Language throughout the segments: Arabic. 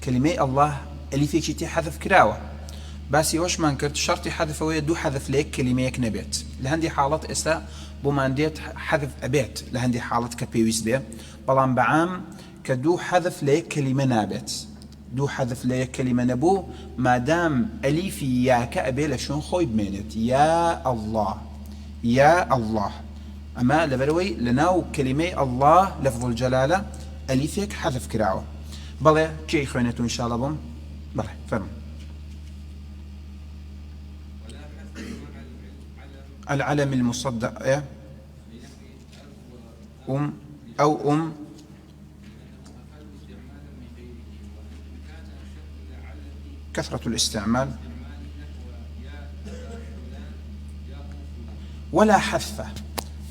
كلمة الله أليفك شتي حذف كراوة باسي وش ما انكرت شرطي حذف ويدو حذف ليك كلمة نبيت لهندي حالات استا بومان ديت حذف أبيت لهندي حالات كبيويس دي بلان بعام كدو حذف ليك كلمة نابت دو حذف ليك كلمة نبو ما دام أليفي ياك أبي لشون خوي بمينت يا الله يا الله أما لبروي لناو كلمة الله لفظ الجلالة أليفك حذف كراوة بلى كي خوينتو إن شاء الله بم بلى فرم العلم المصدق أو كثرة الاستعمال ولا حذف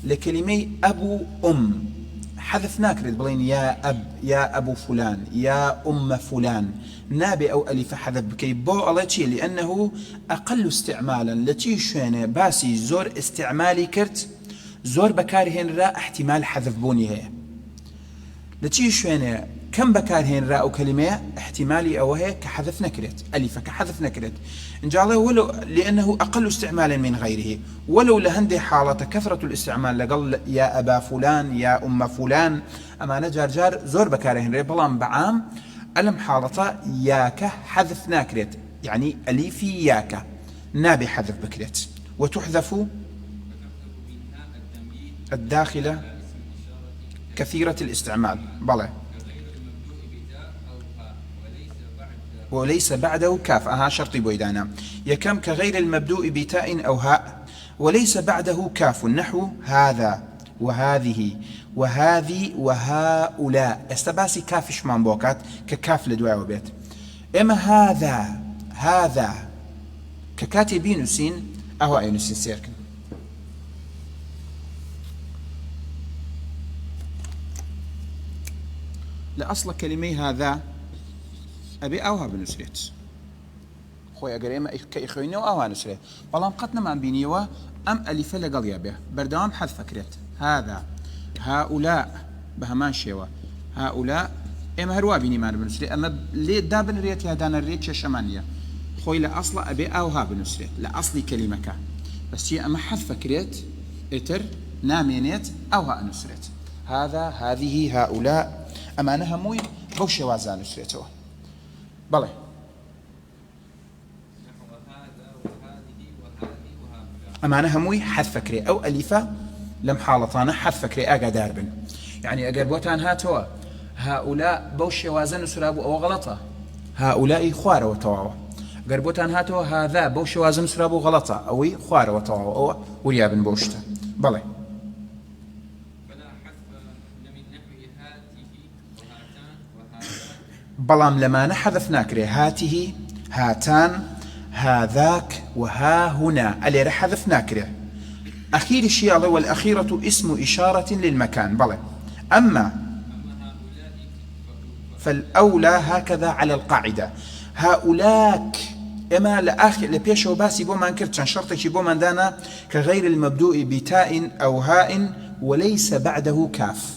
لكلمة أبو حذف ناكرد بلين يا أب يا أبو فلان يا فلان نابي أو ألف حذف بكي بو ألتي لأنه أقل استعمالا لتي شوينة باسي زور استعمالي كرت زور بكارهن را احتمال حذف بوني هي لتي شوينة كم بكارهن را أو كلمة احتمالي أو هي كحذف نكرت ألف كحذف نكرت إن جاء الله ولو لأنه أقل استعمالا من غيره ولو لهندي حالة كثرة الاستعمال لقل يا أبا فلان يا فلان أما نجار جار زور بكارهن را بلان بعام ألم حالة ياك حذف ناكرت يعني أليفي ياك نابي حذف بكرت وتحذف الداخلة كثيرة الاستعمال بلى وليس بعده كاف شرطي بويدانا يكم كغير المبدوء بتاء أو هاء وليس بعده كاف نحو هذا وهذه وهذه وهؤلاء استباسي كافش من بوكات ككاف لدواء وبيت إما هذا ككاتبين نسين أهو أي نسين سيركن لأصل كلمة هذا أبي أوها بنسريت خوي أقرأ إما كإخويني وأوها نسريت والله قطنا ما بينيوا أم ألف لقل يابه بردوام حذف فكرت هذا هؤلاء بهمان شيوا هؤلاء إما هروا بيني ما بنسريت أما ليه دابن ريت هدانا الريت شمانية خوي لأصل أبي أوها بنسريت لأصلي كلمة كا بس هي أما حذف فكرت إتر نامينيت أوها نسريت هذا هذه هؤلاء أما أنا هموي بوشي وازان نسريتوا بلى أما أنا هموي حذف فكري أو أليفة لم حالطانا حذف فكري أقا داربن يعني أقربوتان هاتوا هؤلاء بوشي وازن نسرابو أو غلطة هؤلاء خوار وتواوا أقربوتان هاتوا هذا بوشي وازن نسرابو غلطة أو خوار وتواوا أو وريابن بوشتا بلى بلام لما نحذف ناكري هاته هاتان هذاك وها هنا اللي رح حذف ناكري أخير الشيء والأخيرة اسم إشارة للمكان بلى أما فالأولى هكذا على القاعدة هؤلاك إما لآخر لبيش وباسي بومان كرتشان شرطك بومان دانا كغير المبدوء بتاء أو هاء وليس بعده كاف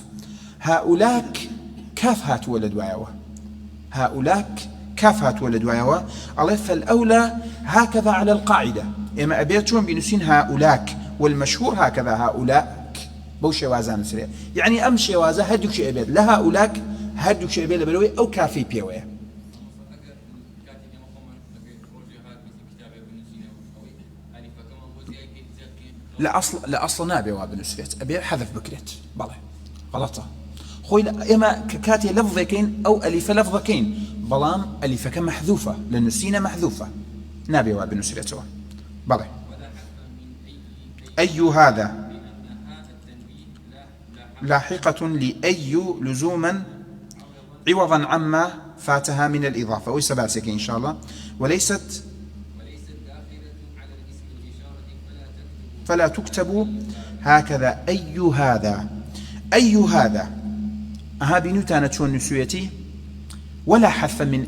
هؤلاك كاف هات ولد وايوه هؤلاء كافات ولد وايوا الله فالأولى هكذا على القاعدة إما أبيتهم بنسين هؤلاء والمشهور هكذا هؤلاء بوشي وازان سريع يعني أمشي وازا هدوك شيء أبيت لا هؤلاء هدوك شيء أبيت بلوي أو كافي بيوي لا أصل نابي وابن سريت أبي حذف بكريت بله غلطة خوي إما كاتي لفظة كين أو ألف لفظة كين بلام ألفك محذوفة لأنه سينة محذوفة نابي وابن سريته بله أي هذا لاحقة لأي لزوما عوضا عما فاتها من الإضافة ويسباسك إن شاء الله وليست فلا تكتب هكذا أي هذا بنوتانة شون نسويتي ولا حذف من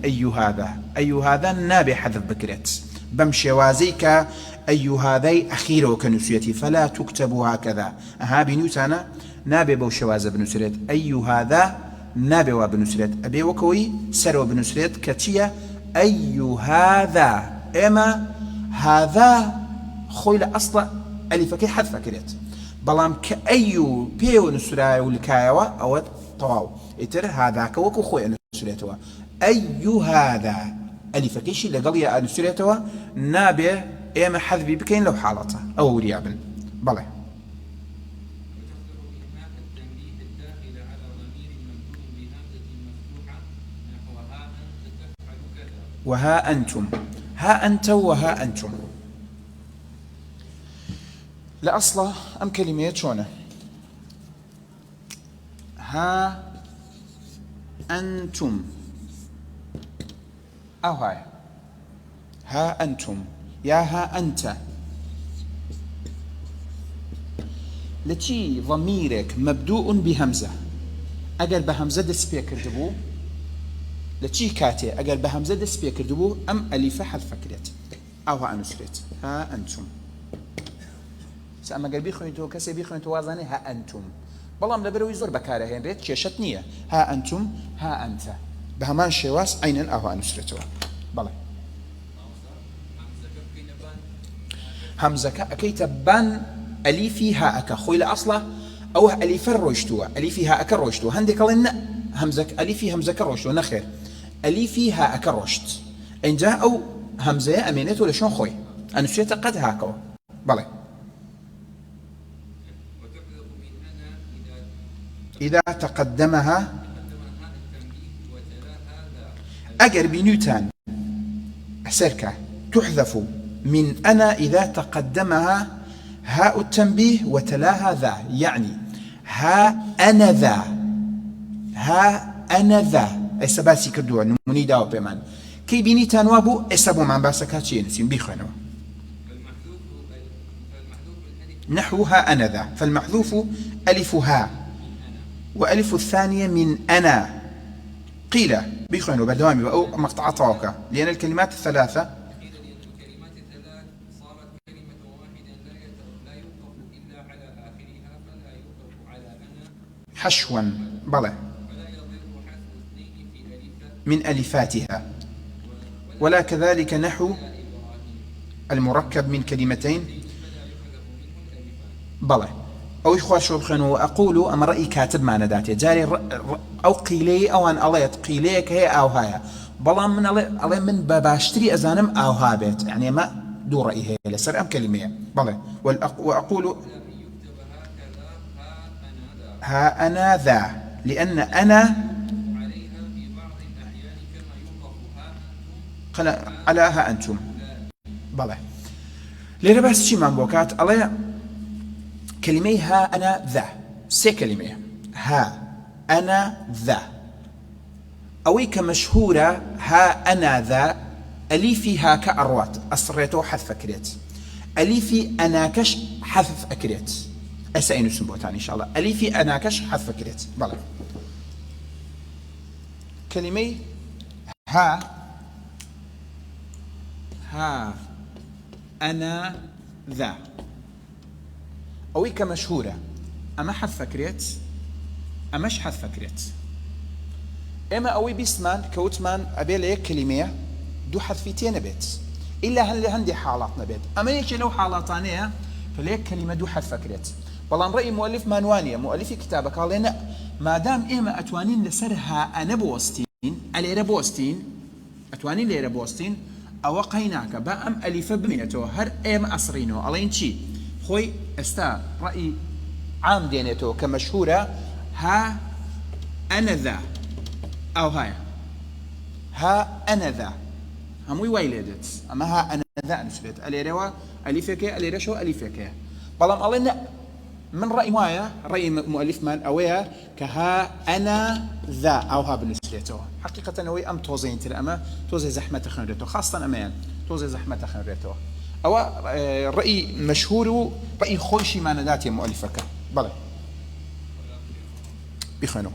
أي هذا نابي حذف بكرت بمشي وازيك أي هذي أخيره كنسويتي فلا تكتب هكذا بنوتانة نابي بوشواز بنسريت أي هذا نابي وبنسرت أبي وكوي سر وبنسرت كتيا أي هذا إما هذا خويل أصلا ألف كي حذف كريت بلام كأيو بيو نسراي والكايوا أو طواو إتر هذا كوكو خوي نسرتوا أي هذا ألف كيشي لقضية نسرتوا نابي إما حذف بكين لو حالته أو ريابن بلى وها أنتم ها أنت وها أنتم لأصله أم كلمة شونه ها أنتم أو هاي ها أنتم يا ها أنت لتي ضميرك مبدوء بهمزة أقل بهمزة دسبيكر دبو لتي كاتي أقل بهمزة دسبيكر دبو أم ألف حذف كريت أو ها أنسرت ها أنتم سأما قال بيخوينتو كسي بيخوينتو وازاني ها أنتم بلام لبروي زور بكاره هنريت شاشت نية ها أنتم ها أنت بهمان شواس أينن أو أنسرتوا بلى همزة أكيت بان أليفي ها أكا خويل أصلا أو أليف الروشتوا أليفي ها أكا روشتوا هندك لنا همزة أليفي همزة كروشتوا نخير أليفي ها أكا روشت إن جاء أو همزة أمينته لشون خوي أنسرت قد هاكو بلى إذا تقدمها أجر بنيوتان سركة تحذف من أنا إذا تقدمها هاء التنبيه وتلاها ذا يعني ها أنا ذا ها أنا ذا السباسي كردوا نموني داو بمان كي بنيتان وابو السبو من باسكاتشين سين بيخنوا نحو ها أنا ذا فالمحذوف ألف ها وألف الثانية من أنا قيل بيخونوا بالدوام أو مقطع طاوكا لأن الكلمات الثلاثة صارت كلمة واحدة لا يوقف إلا على آخرها فلا يوقف على أنا حشوا بلى ولا يضر حذف اثنين في ألف من ألفاتها ولا كذلك نحو المركب من كلمتين بلى أو إخوة شو بخنو أقول أما رأي كاتب معنا داتي جاري أو قيلي أو أن أليت قيليك هي أو هاي بلا من ألي من بباشتري أزانم أو هابت يعني ما دو رأي هي لسر أم كلمة بلى وأقول ها أنا ذا لأن أنا عليها في بعض الأحيان كما يوقف ها على ها أنتم بلى ليرة بس شي من بوكات ألي كلمة ها أنا ذا سي كلمة ها أنا ذا أوي كمشهورة ها أنا ذا أليفي ها كأروات أصريتو حذف أكريت أليفي أنا كش حذف أكريت أسأين سنبوتان إن شاء الله أليفي أنا كش حذف أكريت بلى كلمة ها أنا ذا أوي كمشهورة أما حذف فكرت أماش حذف فكرت إما أوي بيسمان كوتمان أبي ليك كلمة دو حذفتين بيت إلا هل عندي حالات نبيت أما يجي لو حالاتانية فليك كلمة دو حذف فكرت والله رأي مؤلف مانوانية مؤلف كتابة قال لنا ما دام إما أتوانين لسرها أنا بوستين أليرا بوستين أتوانين ليرا بوستين أو قيناك بأم ألف بمينته هر إما أصرينه ألين شي خوي استا رأي عام دينيتو كمشهورة ها أنا ذا أو هاي ها أنا ذا هموي ويلدت أما ها أنا ذا نسبت أليروا أليفك أليرا شو أليفك بلام ألينا من رأي مايا رأي مؤلف من أويا كها أنا ذا أو ها بنسبته حقيقة أوي أم توزين ترى أما توزي زحمة خنرته خاصة أمان توزي زحمة خنرته أو رأي مشهور رأي خوشي ما نداتي مؤلفك بلى بيخنو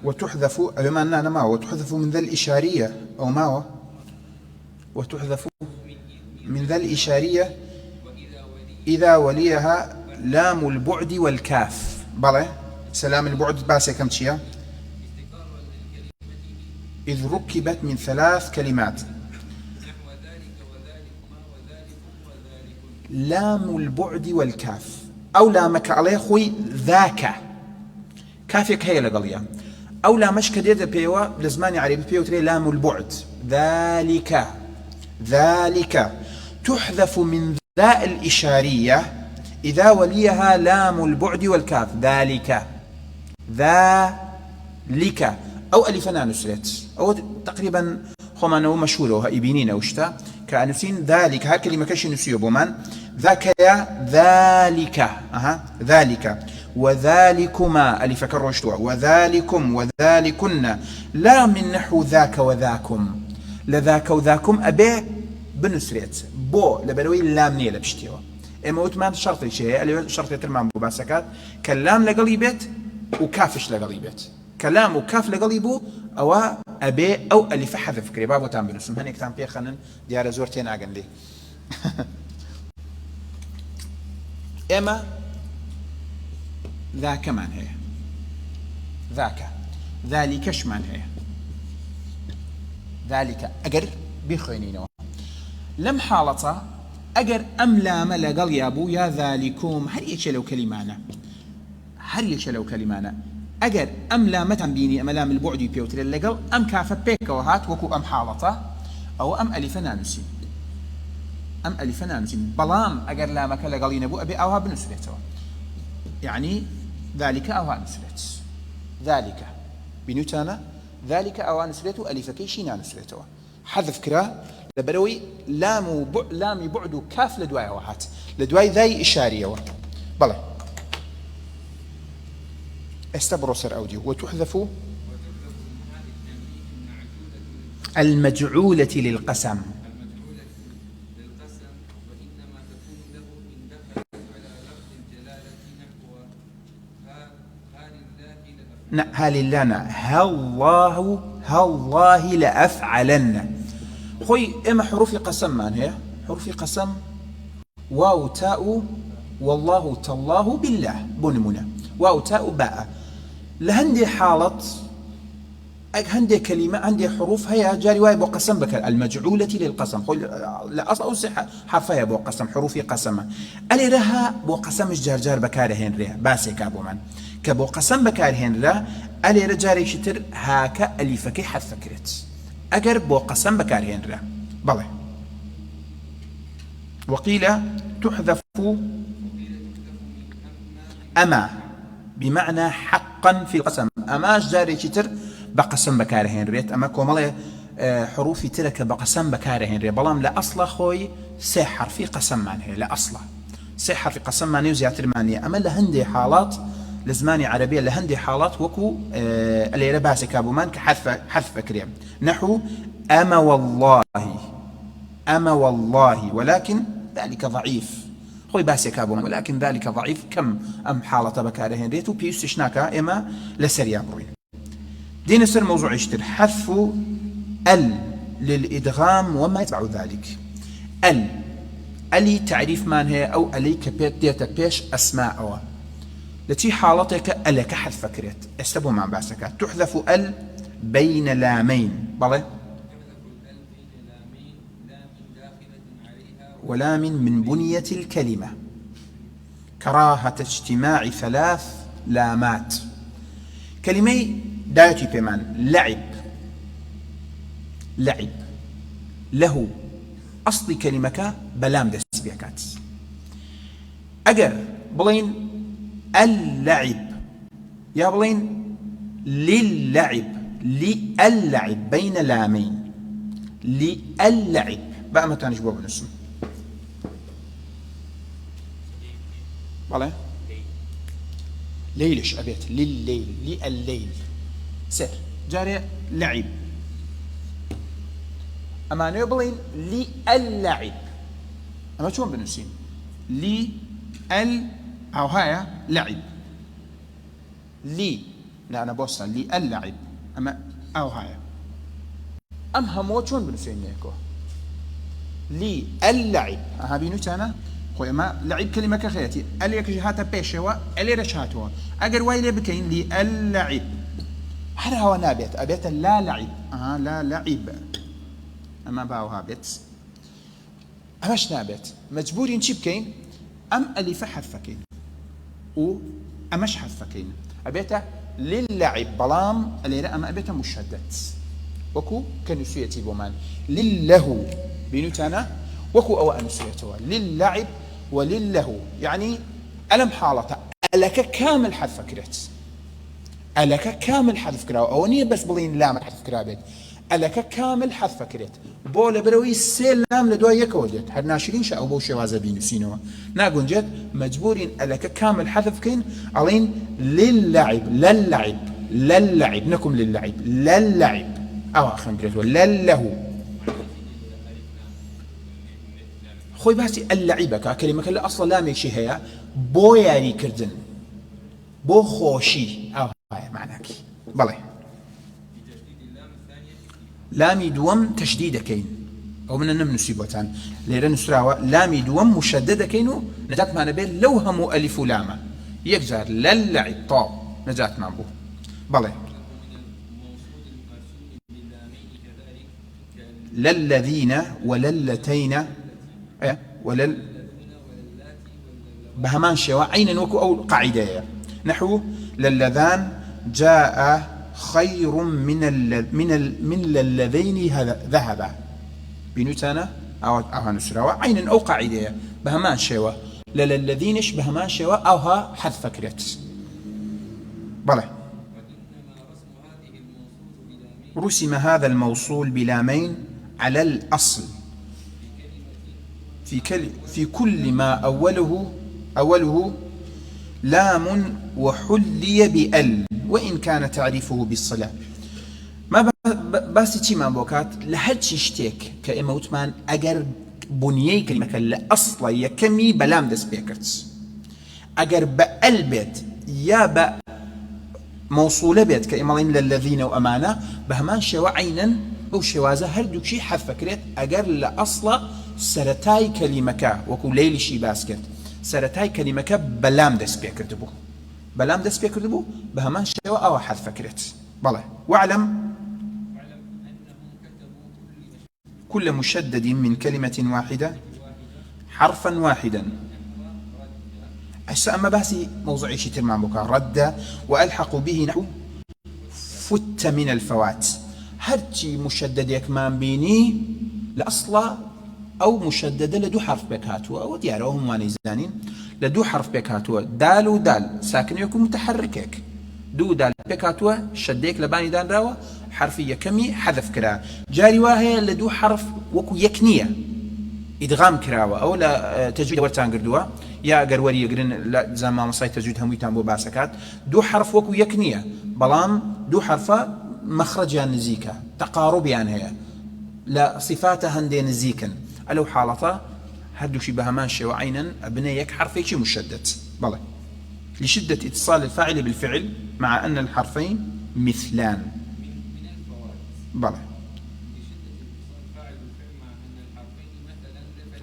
وتحذف بما أننا ما وتحذف من ذا الإشارية أو ما هو وتحذف من ذا الإشارية إذا وليها لام البعد والكاف بلى سلام البعد باسي كم شيء إذ ركبت من 3 كلمات. لام البعد والكاف أو لامك عليه خوي ذاك كافيك هي لقليا أو لامش كديد بيوا لزماني عربي بيوا تري لام البعد ذلك تحذف من ذا الإشارية إذا وليها لام البعد والكاف ذلك أو ألفنا نسرت أو تقريبا خمانه مشهوره وهايبينين وشتا كأنسين ذلك ها كلمة كش نسيه بمان ذاك يا ذلك وذلكما ألف كرشتوا وذلكم وذلكن لا من نحو ذاك وذاكم لذاك وذاكم أبي بنسرت بو لبروي اللام نيلة بشتيوا إما وتمان شرطي شيء اللي شرطي ترمان بباسكات كلام لقلي بيت وكافش لقلي بيت كلام وكاف لقليبو أو أبي أو ألف حذف كري بابو تام بنسم هنيك تام بيخنن ديار زورتين أجن لي إما ذاك من هي ذلكش من هي ذلك أجر بخينينه لم حالته أجر أم لام لقل يابو يا ذلكم هل يشلو كلمانا أجر أم لا متن بيني أم لام البعد بيوتر اللقل أم كاف بيك وهات وكو أم حالته أو أم ألف نانسي بلام أجر لا مك لقل ينبو أبي أوها بنسرته يعني ذلك أوها نسرت ذلك بنوتانا ذلك أوها نسرته ألف كيشينا نسرته حذف كرا لبروي لام بعد كاف لدواي وهات لدواي ذي إشارية بلى استبرسر أوديو وتحذف المجعولة للقسم وإنما تكون له إن دخلت على لفظ الجلالة نحو هالله لأفعلن خوي إما حروف قسم من هي حروف قسم واو تاء والله تالله بالله بنمنا واو تاء باء لهندي حالة هندي كلمة عندي حروف هي جاري واي بو قسم بك المجعولة للقسم لا أصل حرفها بو قسم حروف قسمة ألي رها بو قسم جار بكاره هنري باسي كابو من كبو قسم بكاره هنري ألي رجاري شتر هاكا أليفك حذف فكرت أجر بو قسم بكاره هنري بله وقيل تحذف أما بمعنى حقا في القسم أما جاري شتر بقسم بكارهين ريت أما كومالي حروفي تلك بقسم بكارهين ريت بلام لا أصلا خوي سحر في قسم معنه لا أصلا سحر في قسم معنه وزيادة معنية أما لهندي حالات لزماني عربية لهندي حالات وكو اللي رباسي كابومان كحذف فكرية نحو أما والله ولكن ذلك ضعيف خوي باسي كابومان ولكن ذلك ضعيف كم أم حالة بكارهين ريت وبيستشناكا إما لسريا بروين دين السر موضوع يشتر حذف للإدغام وما يتبع ذلك ألي تعريف من هي أو ألي كبيت ديتا بيش أسماء أو التي حالتك ألك حذف فكرت استبوا مع باسك تحذف بين لامين بلى ولام من بنية الكلمة كراهة اجتماع 3 لامات كلمة دايتي بمان لعب له أصل كلمة بلام دس بيكات أجر بلين اللعب يا بلين للعب بين لامين للعب بقى ما تاني جواب الاسم بلى ليلش أبيت لليل سر جاري لعب أما نبلين للعب أما شون بنسين أو هاي لعب لا أنا بوصل للعب أما أو هاي هم شون بنسين يكو للعب ها بينو تانا خوي ما لعب كلمة كخياتي أليك هاتا بيشوا ألي رشاتوا أجر وايلي بكين لي اللعب هذا هو نابت أبيت لا لعب لا لعب أما باو هابت أماش نابت مجبورين شي بكين أم ألف حذفكين و أمش حذفكين أبيت للعب بلام اللي أما أبيت مشدد وكو كنسيتي بومان لله بنوتانا وكو أو أنسيتوا للعب ولله يعني ألم حالته ألك كامل حذف كريت ألك كامل حذف كراو أو نية بس بلين لام حذف كرابت ألك كامل حذف كريت بولا بروي سلام لدوا يكودت هر ناشرين شاء أو بوشي وازا بينسينوا ناقون جد مجبورين ألك كامل حذف كين علين للعب نكم للعب أو أخن بريت لله خوي باسي اللعيبة كلمة كلا أصلا لا ميشي هي بو يعني كردن بو خوشي أو هاي معناك بلي لامي دوم تشديد كين أو من النم نسيبوتان ليرن سراوة لامي دوم مشددة كينو نجات معنا بين لو همو ألف لاما يكزار للعب طاب نجات مع بو بلي للذين وللتين بهمان شوا عينا وكو أو قاعدة نحو للذان جاء خير من اللذين ذهبا بنوتانا أو هنسروا عينا أو قاعدة بهمان شوا للذينش بهمان شوا أو ها حذف كريت بلى رسم هذا الموصول بلامين على الأصل في كل ما أوله لام وحلي بأل وإن كان تعريفه بالصلاة ما باسي تي ما بوكات لهدش اشتيك كإموتمان أجر بنيي كلمة لأصلا يكمي بلام دس بيكرتس أجر بأل بيت يا بأ موصولة بيت كإمالين للذين وأمانة بهمان شوا عينا أو شوازة هردوك شي حذف كريت أجر لأصلا سرتاي كلمة وكو ليلي شي باسكت سرتاي كلمة بلام دس بيكردبو بلام دس بيكردبو بهمان شوا أو حذف كريت بلى واعلم كل مشدد من كلمة واحدة حرفا واحدا هسه أما باسي موضوعي شي ترمان بكا رد وألحق به نحو فت من الفوات هرتي مشدد يكمان بيني لأصلا أو مشددة لدو حرف بكاتوا أو ديارهم وانيزانين لدو حرف بكاتوا دال ودال ساكن يكون متحركك دو دال بكاتوا شديك لباني دان راوة حرفية كمي حذف كرا جاري واهي لدو حرف وكو يكنية إدغام كراوة أو لا تجويد ورتان قردوا يا أقر وري يقرن لا زمان مصاي تجويد همويتان بو باسكات دو حرف وكو يكنية بلام دو حرفة مخرجان نزيكا تقاربيان هي لا صفاتها هندين نزيكا ألو حالته هردو شي بهمان شي وعينا أبنيك حرفي شي مشدد بلى لشدة اتصال الفاعل بالفعل مع أن الحرفين مثلان بلى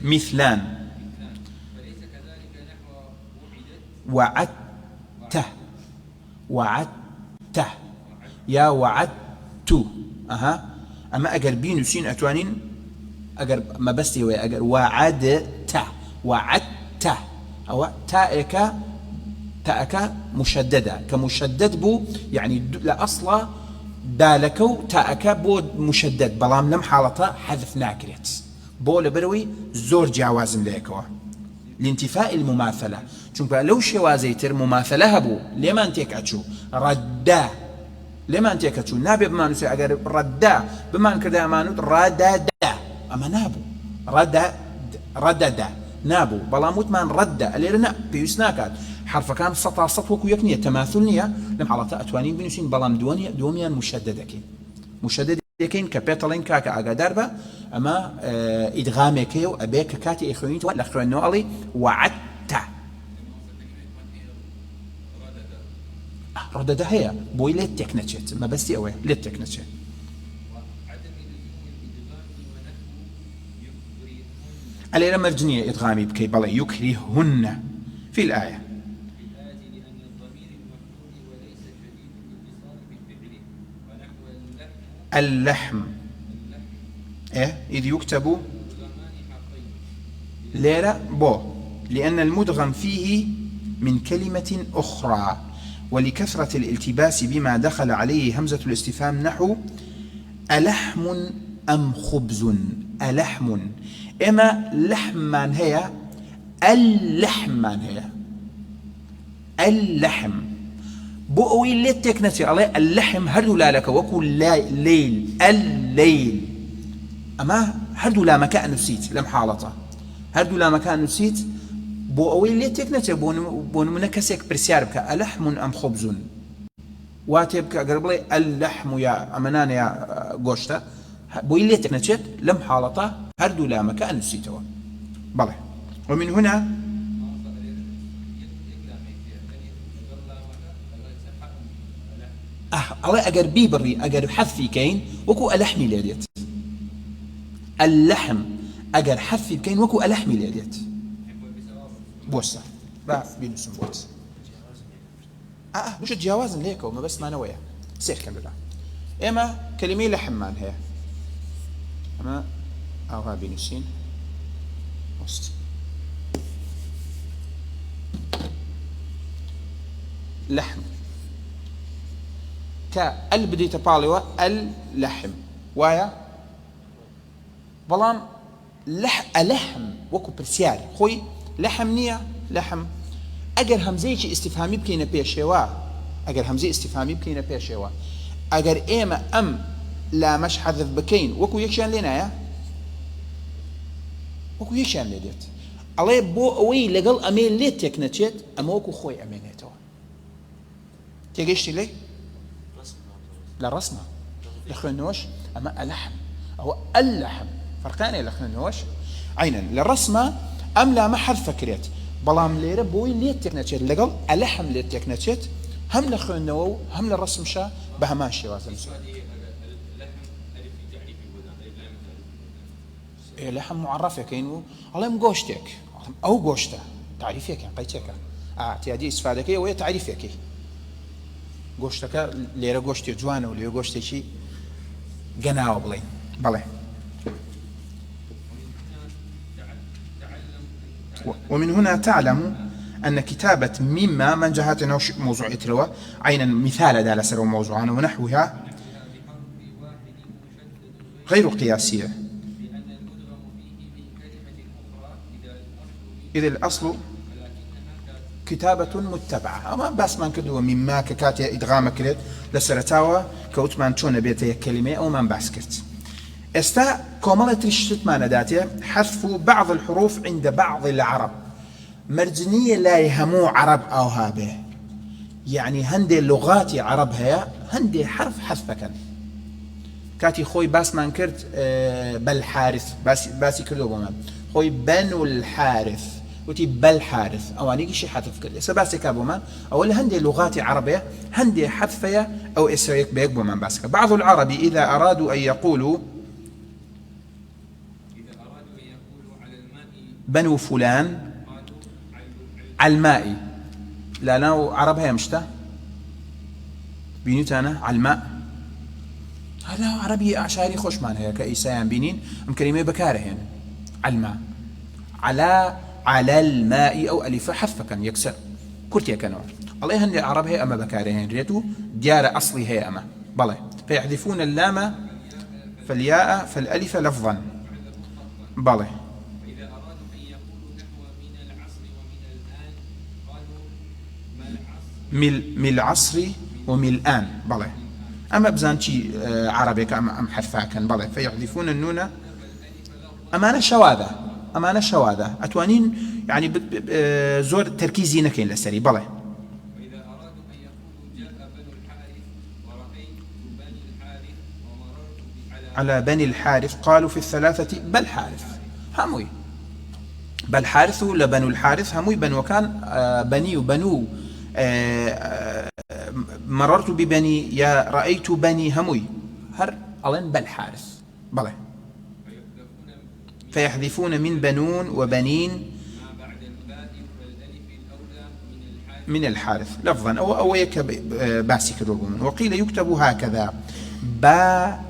مثلان فليس كذلك نحو وعدته يا وعدت أما أجر بين وسين أتوانين أجر ما بس هو أجر وعدته أو تاءك مشددة كمشدد بو يعني لا أصلا دالكو تاءك بو مشدد بلام لم حالته حذف ناكرت بو لبروي زور جوازم ليكوا لانتفاء المماثلة چونك لو شوازيتر مماثلة هبو لما انتيك أتشو ردا لما انتيك أتشو نابي بمانو سي أقر ردا بمان كردا أمانو رددا أما نابو رددا نابو بلاموت من ردا اللي رنا بيوسناكات حرف كان سطا سطوك ويكنية تماثلنية لم على أتوانين بنوسين بلام دوميان مشددكين مشددكين كبيتالين كاكا أقادر با أما إدغامكي وأبيك كاتي إخوانيت والأخوان نوالي وعدت ردد هي بوي ليتك نتشت ما بس أوي ليتك نتشت على مرجنية إدغامي بكي بلى يكرههن في الآية. لأن الضمير المفتوح وليس شديد الاتصال بفعله ونحو اللحم إيه إذ يكتب مدغمان حقين ليرة بو، لأن المدغم فيه من كلمة أخرى، ولكثرة الالتباس بما دخل عليه همزة الاستفهام نحو ألحم أم خبز. ألحم إما لحم من هي اللحم من هي اللحم بؤوي اللي تكنتي عليه اللحم هردو لا لك وكل ليل الليل، أما هردو لا مكان نسيت لم حالته هردو لا مكان نسيت بؤوي اللي تكنتي بون منكسك برسيار بك ألحم أم خبز واتبك قرب لي اللحم يا أمنان يا قوشتا بوي اللي تكنتي لم حالته هردو لا مكان نسيته بله. ومن هنا الله أجر بي بري أجر حذفي كين وكو ألحمي ليديت اللحم أجر حذفي كين وكو ألحمي ليديت بوسة بعرف بينسون بوس مش تجاوز ليك وما بس ما نويا سير كم بالله إما كلمة لحمان هي أما أو ها بينسين وست لحم كال بديت باليوا اللحم ويا بلام اللحم وكو برسيال خوي لحم نية لحم اگر همزه استفهامي بكينا بيشوا اگر همزه استفهامي بكينا بيشوا اگر ايما ام لا مش حذف بكين وكو يكشان لنا يا وكو يكشان لديت الله بو اوي لقل امين ليت يكنتشت اما وكو خوي امينيتو تيجيشتي لي لا رسمة لخنوش أما اللحم أو اللحم فرقان لخنوش عينا للرسمة أم لا ما حرف فكريت بلام ليرة بوي ليت تكنتشت لقل اللحم ليت تكنتشت هم لخنو هم للرسم شا بهمان شي وازن إيه لحم معرفة كينو الله مقوشتك أو قوشته تعريفك يعني قيتك تيادي استفادك وهي تعريفك گۆشتەکە لێرە گۆشتی جوانە و لێ گۆشتێکی گەناوە بڵێن بەڵێ. ومن هنا تعلم أن كتابة مما من جهات موضوع إتلوى عينا مثال دالة سر موضوعنا ونحوها غير قياسية إذا الأصل كتابة متبعة أما بس من كدوا مما ككاتي إدغام كريت لسرتاوى كوتمان شون بيتي كلمة أو من بس كرت استا كمالة رشتت ما نداتي حذف بعض الحروف عند بعض العرب مرجنية لا يهمو عرب أو هابه يعني هندي اللغات عرب هي هندي حرف حذفك كاتي خوي باس من كرت بالحارث باسي كردو بمان خوي بنو الحارث وتي بالحارث أوانيك شي حذف كده سباسي كابوما أول هندي لغات عربية هندي حذفية أو إسرائيل بيقبو من باسك. بعض العرب إذا أرادوا أن يقولوا على الماء بنو فلان على الماء لا نو عربها مشتا بينيتانا على الماء هذا عربي أعشاري خوش معناها كإيسان بينين أم كلمة بكاره هنا على الماء على الماء أو ألف حذف كان يكسر كرتي كانوا الله هندي العرب هي أما بكارهين ريتو ديار أصلي هي أما بله فيحذفون اللام فالياء فالألف لفظا بله. وإذا أرادوا أن يقولوا نحو من العصر ومن الآن قالوا من العصر ومن الآن بله. أما بزانتي عربي أم حذفا كان بله فيحذفون النون أمانة شواذة أتوانين يعني زور تركيزي نكين لسري بله. وإذا أرادوا أن يقولوا جاء بنو الحارث ورأيت بني الحارث ومررت على بني الحارث قالوا في الثلاثة بل حارث هموي بل حارث لبنو الحارث هموي بنو كان بني وبنو مررت ببني يا رأيت بني هموي هر ألين بل حارث بله. فيحذفون من بنون وبنين ما بعد الباء والألف الأولى من الحارث لفظا أو باسي كروبون. وقيل يكتب هكذا با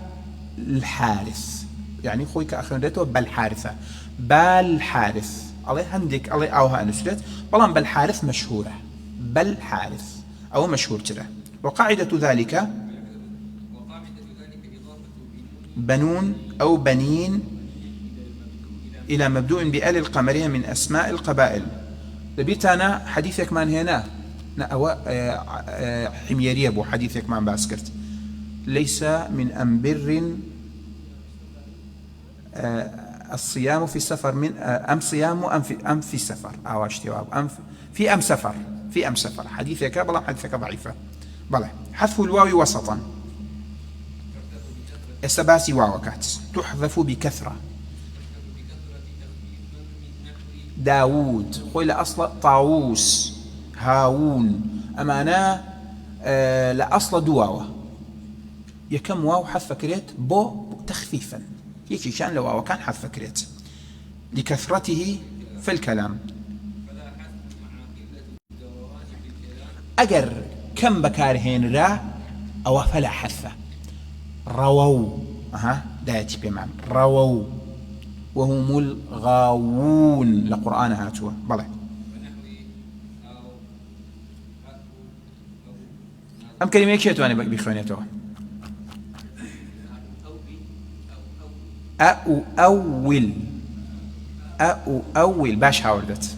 الحارث، يعني خوي كأخير ديتو بالحارثة بالحارث الله عندك الله أوها نسرت والله بالحارث مشهورة بالحارث أو مشهور كده. وقاعدة ذلك إضافة بنون أو بنين إلى مبدوء بآل القمرية من أسماء القبائل. لبيتانا حديثك من هنا أو حميرية بو حديثك من باسكرت ليس من أنبر الصيام في السفر من أم صيام أم في السفر أو اشتواب أم في أم سفر في أم سفر حديثك بلا حديثك ضعيفة بلا. حذف الواو وسطا السباسي واو كات تحذف بكثرة. داوود خوي لأصل طاووس هاون أمانا لأصل دواوة يكم واو حذف كريت بو تخفيفا يكي شان لو واو كان حذف كريت لكثرته في الكلام. أجر كم بكارهين را أو فلا حذف رووا دايتي بمعنى رووا وهم الغاوون لقرآن هاتوا بلى. أم كلمة كيتو أنا بخوانيتو أول باش هاوردت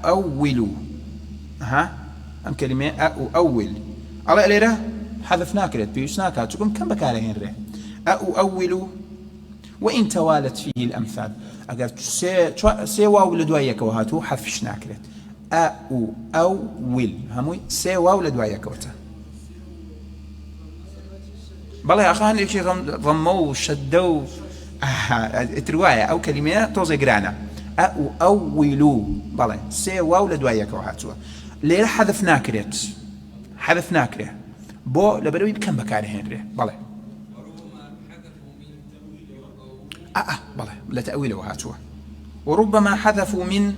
أول أم كلمة أول على إليرا حذفنا كريت بيوسنا كاتكم كم بكارهين ره أول وإن توالت فيه الأمثال أقول سي واو لدوايك وهاتو حذفشنا كريت أول هموي سي واو لدوايك وتا بلا يا أخي هني شيء ضموا شدوا الرواية أو كلمة توزي قرانا أولو بلا سي واو لدوايك وهاتو ليه حذفنا كريت حذفنا كريت بو لبروي بكم بكارهين ره بلا بلا لا تأويله وهاتوه. وربما حذفوا من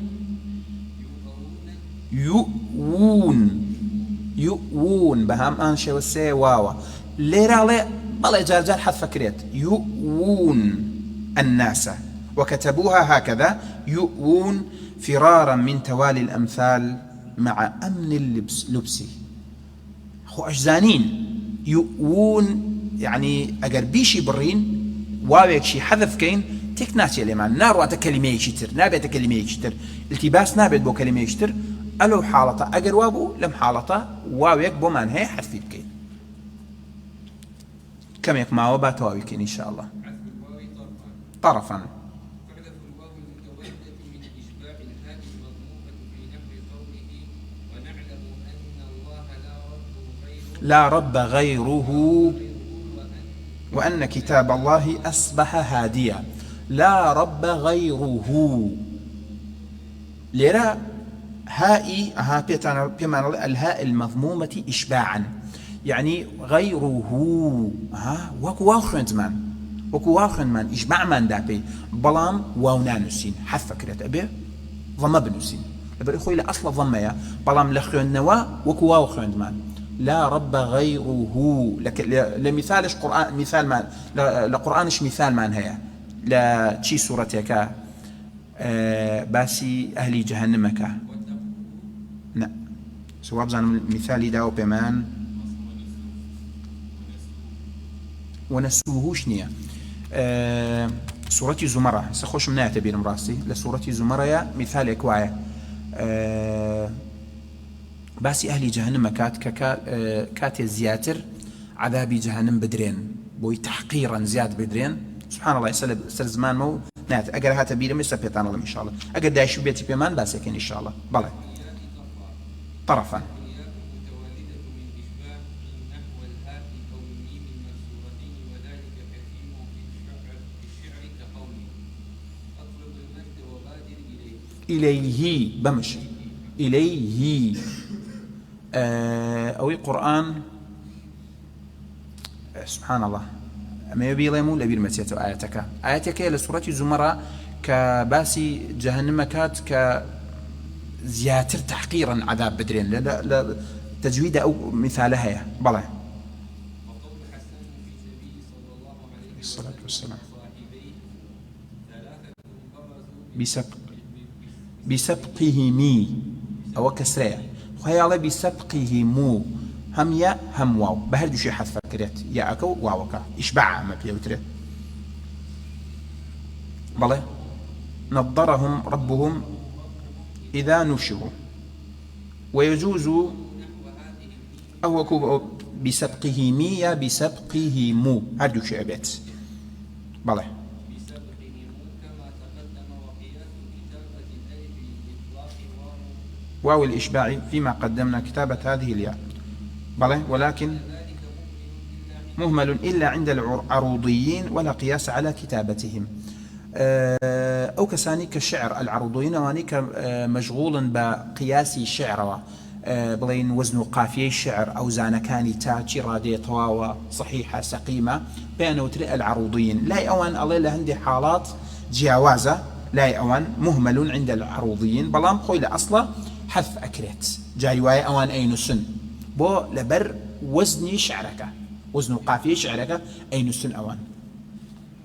يؤون بهم أنشي والسي واوا ليرا لي بلا جارجار حذف كريت يؤون الناس وكتبوها هكذا يؤون فرارا من توالي الأمثال مع أمن اللبس خو أجزانين يؤون يعني أجر بيشي برين واويك شي حذف كين تك ناسي اليمان نار وات كلمة يشتر نابت كلمة يشتر التباس نابت بو كلمة يشتر ألو حالته أجر وابو لم حالته واويك بو من هي حذف بكين كم يك ما وبات واويكين إن شاء الله طرفا. لا رب غيره وأن كتاب الله أصبح هاديا. لا رب غيره لرا هائي بمعنى الهاء المضمومة إشباعا يعني غيره وكواخن من إشباع من دابي بلام واونانسين حذف كريت أبي ضم بنسين أبي أخوي لأصل ضمية بلام لخيون نوا وكواخن من لا رب غيره لمثالش قرآن مثال ما لقرآنش مثال ما هي لا شي سورتك باسي أهلي جهنمك لا سواب زان مثالي داو بمان ونسوهوش نية سورة زمرة سخوش من اعتبير مراسي لسورة زمرة مثال إكواية باسي أهلي جهنم كات زياتر عذابي جهنم بدرين بوي تحقيرا زياد بدرين سبحان الله يسأل زمان مو نات أجر هاتا بيرم يسبيتان الله إن شاء الله أجر دايش بيتي بيمان باسكين إن شاء الله بلى طرفا إليه بمشي إليه أو القرآن سبحان الله ئەمە بیڵێم و لەبیر مەچێتەوە ئاەتەکە لە سوورەتی زومەرە کە باسی جەهەنەمەکات کە زیاتر تحقیرا عذاب بدرێن لە تەجویدە ئەو مثالە هەیە بەڵێ وقول حسان في النبي صلى الله عليه الصلاة والسلام صاحبيه ثلاثة برزوا بسبقهمي أو كسرية خيال بسبقهم هم يا هم واو بهردو شي حذف كريت يا أكو واوكا إشباع ما بيوتري بلى نضرهم ربهم إذا نشروا ويجوز أو كو بسبقهم يا بسبقهم هردو شي عبيت بلى بسبقهم كما تقدم وقياس كتابة الألف بإطلاق واو الإشباع فيما قدمنا كتابة هذه الياء بلى ولكن مهمل إلا عند العروضيين ولا قياس على كتابتهم أو كساني كالشعر العروضيين وانيك مشغول بقياس الشعر بلين وزن قافية الشعر أو زانكاني تاجي رادية طواوة صحيحة سقيمة بينه ترى العروضيين لا أوان الله لهندي حالات جاوازة لا أوان مهمل عند العروضيين بلام خويل أصلا حذف أكريت جاي واي أوان أين سن بو لبر وزن شعرك وزن قافية شعرك أين سن أوان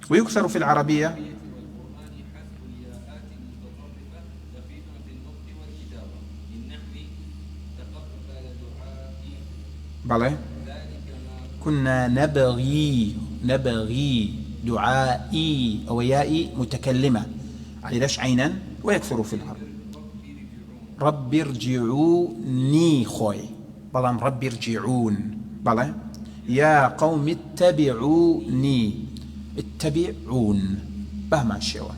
ويكثر في العربية والقرآن حذف الياءات المتطرفة دقيقا في النطق والكتابة للنحو تقبل دعائي بلى ذلك ما كنا نبغي دعائي أو يائي متكلمة يعني ليش عينا ويكثر في العرب رب ارجعوني خوي بلام رب ارجعون بلى يا قوم اتبعوني اتبعون بهما الشيوة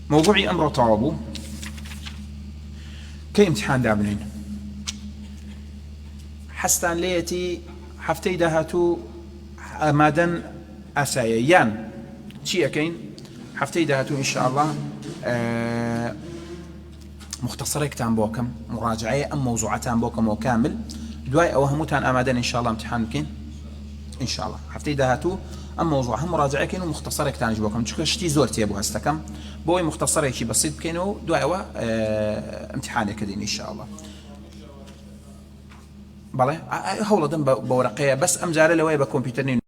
موضوعي أمر طوابو كامتحان دابنين حستان ليتي حفتي دهاتو أمادا أسايان شي أكين حفتي دهاتو إن شاء الله مختصرة كتان بوكم مراجعة أم موضوعتان بوكم وكامل دواي أو هموتان أمادا إن شاء الله امتحان كين إن شاء الله حفتي دهاتو أم موضوعها مراجعة كين ومختصرة كتان جبوكم تشكو شتي زورتي أبو هستكم بوي مختصرة شي بسيط كينو دواي أو امتحان كدين إن شاء الله بله هولا دم بورقية بس أم جاري لوي بكمبيوترين